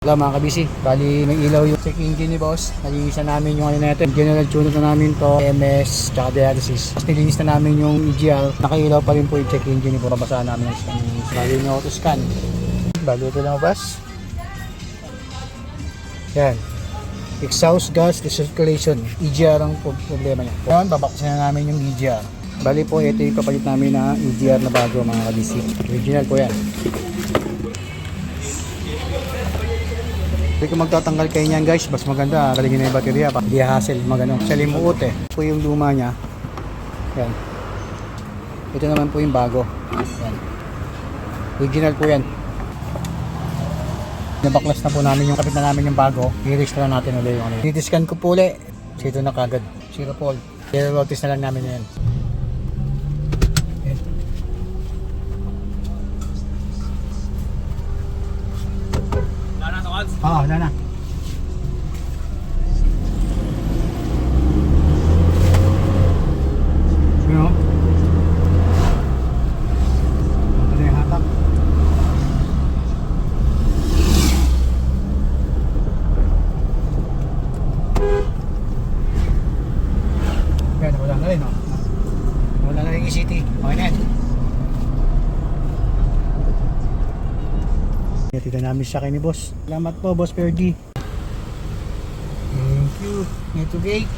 Hello mga kabisi, bali may ilaw yung check engine ni boss. Nalinisan namin yung ano natin, general tune na namin to, MS, tsaka dialysis. Tapos nilinis na namin yung EGR, nakailaw pa rin po yung check engine ni babasaan namin ng scan. Bali yung auto scan. Bali ito lang boss. Yan. Exhaust gas recirculation, EGR ang problema niya. Ngayon, babaksin na namin yung EGR. Bali po, ito yung kapalit namin na EGR na bago mga kabisi. Original po yan. Kung magtatanggal kayo niyan guys, mas maganda galigin na yung baterya pa. Hindi hassle magano. Sa limuot Ito po yung luma niya. Yan. Ito naman po yung bago. Yan. Original po yan. Nabaklas na po namin yung kapit na namin yung bago. I-restore natin ulit yung ano. I-scan ko po ulit. So ito na kagad. Zero fault. I-rotis na lang namin yan. Oo, wala na. Ano? Ito na yung hatak. Yan, wala na rin, no? Wala na rin ECT. Okay na yan. Tignan namin siya kay ni boss. Salamat po, boss Fergie. Thank you. Ito gate.